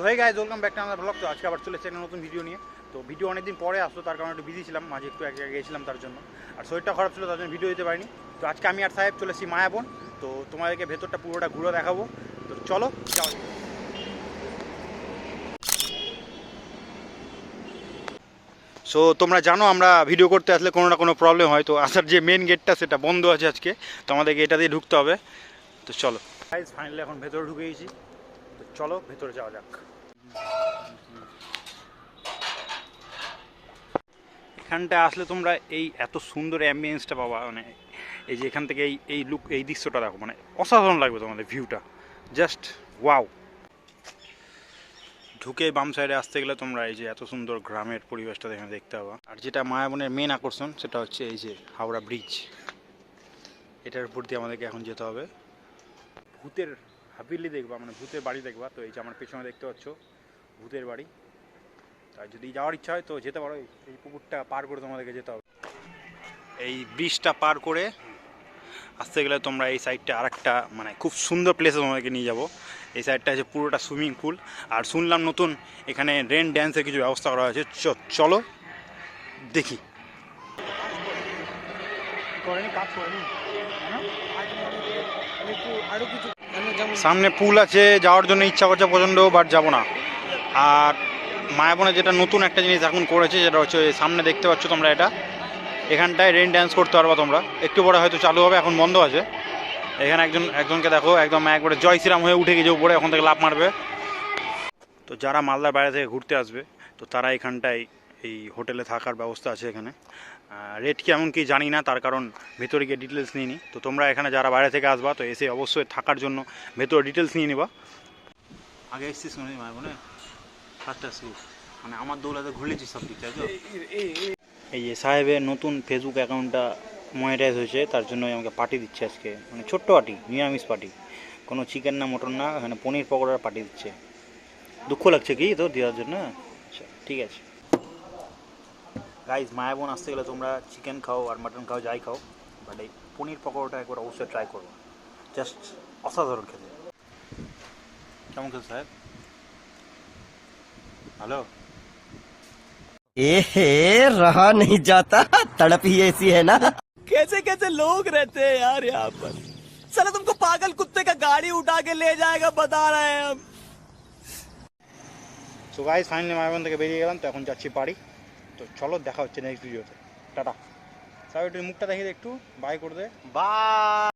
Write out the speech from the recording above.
হয়ে guys, welcome back to আমাদের blog. তো আজকে আবার চলেছে একটা নতুন ভিডিও নিয়ে। তো ভিডিও অনেকদিন পরে আসতো, তার কারণে একটু বিজি ছিলাম, মাঝে একটু এক জায়গায় গিয়েছিলাম তার জন্য। আর শরীরটা খারাপ ছিল, তার জন্য ভিডিও দিতে পারিনি। তো আজকে আমি আর সাহেব চলেছি মায়াবন। তো তোমাদেরকে ভেতরটা পুরোটা ঘুরে দেখাবো। তো চলো যাও। সো তোমরা জানো আমরা ভিডিও করতে আসলে কোনো না কোনো প্রবলেম হয়। তো আসার যে মেন গেটটা সেটা বন্ধ আছে আজকে, তো আমাদেরকে এটা দিয়ে ঢুকতে হবে। তো চলো গাইজ, ফাইনালি এখন ভেতরে ঢুকে গেছি। তো চলো ভেতরে যাওয়া যাক। এখানটায় আসলে তোমরা এই এত সুন্দর অ্যাম্বিয়েন্সটা পাবা, মানে এই যে এখান থেকে এই লুক, এই দৃশ্যটা দেখো, মানে অসাধারণ লাগবে তোমাদের ভিউটা, জাস্ট ওয়াও। ঢুকে বাম সাইডে আসতে গেলে তোমরা এই যে এত সুন্দর গ্রামের পরিবেশটা এখানে দেখতে পাবা। আর যেটা মায়াবনের মেন আকর্ষণ সেটা হচ্ছে এই যে হাওড়া ব্রিজ, এটার উপর দিয়ে আমাদেরকে এখন যেতে হবে। ভূতের হাবিলি দেখবা, মানে ভূতের বাড়ি দেখবা। তো এই যে আমার পেছনে দেখতে পাচ্ছ ভূতের বাড়ি। তাই যদি যাওয়ার ইচ্ছা হয় তো যেতে পারো। এই পুকুরটা পার করে তোমাদেরকে যেতে হবে। এই ব্রিজটা পার করে আসতে গেলে তোমরা এই সাইডটা আরেকটা মানে খুব সুন্দর প্লেসে তোমাদেরকে নিয়ে যাব। এই সাইডটা আছে পুরোটা সুইমিং পুল। আর শুনলাম নতুন এখানে রেন ড্যান্সের কিছু ব্যবস্থা করা হয়েছে। চলো দেখি। সামনে পুল আছে, যাওয়ার জন্য ইচ্ছা করছে প্রচণ্ড, বাট যাবো না। আর মায়াবনে যেটা নতুন একটা জিনিস এখন করেছে, যেটা হচ্ছে সামনে দেখতে পাচ্ছ তোমরা, এটা এখানটায় রেন ড্যান্স করতে পারবা তোমরা। একটু পরে হয়তো চালু হবে, এখন বন্ধ আছে। এখানে একজনকে দেখো একদম একবারে জয় শ্রীরাম হয়ে উঠে গেছে উপরে, ওখান থেকে লাফ মারবে। তো যারা মালদার বাইরে থেকে ঘুরতে আসবে তো তারা এখানটায় এই হোটেলে থাকার ব্যবস্থা আছে এখানে। রেট কেমন কি জানি না, তার কারণ ভেতরে গিয়ে ডিটেলস নিয়ে নিই। তো তোমরা এখানে যারা বাইরে থেকে আসবা তো এসে অবশ্যই থাকার জন্য ভেতরে ডিটেলস নিয়ে নিবা। আগে এসছিস মনে হয় মায়াবনে? ফার্স্ট আসছিস মানে আমার দৌড়াতে ঘুরেছিস সব দিক, তাই তো? এই যে সাহেবের নতুন ফেসবুক অ্যাকাউন্টটা মনিটাইজ হয়েছে, তার জন্য আমাকে পার্টি দিচ্ছে আজকে, মানে ছোট্ট পার্টি, নিরামিষ পার্টি, কোনো চিকেন না মটন না, এখানে পনির পকোড়ার পার্টি দিচ্ছে। দুঃখ লাগছে কি তোর দেওয়ার জন্য? আচ্ছা ঠিক আছে। গাইজ, মায়াবন আসতে গেলে তোমরা চিকেন খাও আর মাটন খাও, যাই খাও, বাট এই পনির পকোড়াটা একবার অবশ্যই ট্রাই করো, জাস্ট অসাধারণ খেতে। কেমন খেতে সাহেব? ভালো? ए रहा नहीं जाता, तड़प ही ऐसी है ना। कैसे कैसे लोग रहते हैं यार यहाँ पर। साला तुमको पागल कुत्ते का गाड़ी उठा के ले जाएगा, बता रहे हैं हम। সো গাইজ, ফাইনালি মায়াবন থেকে বেরিয়ে গেলাম, তো এখন যাচ্ছি বাড়ি। তো চলো দেখা হচ্ছে নেক্সট ভিডিওতে। টাটা। সাহেব একটু মুখটা দেখিয়ে দে, একটু বাই করে দে। বাই।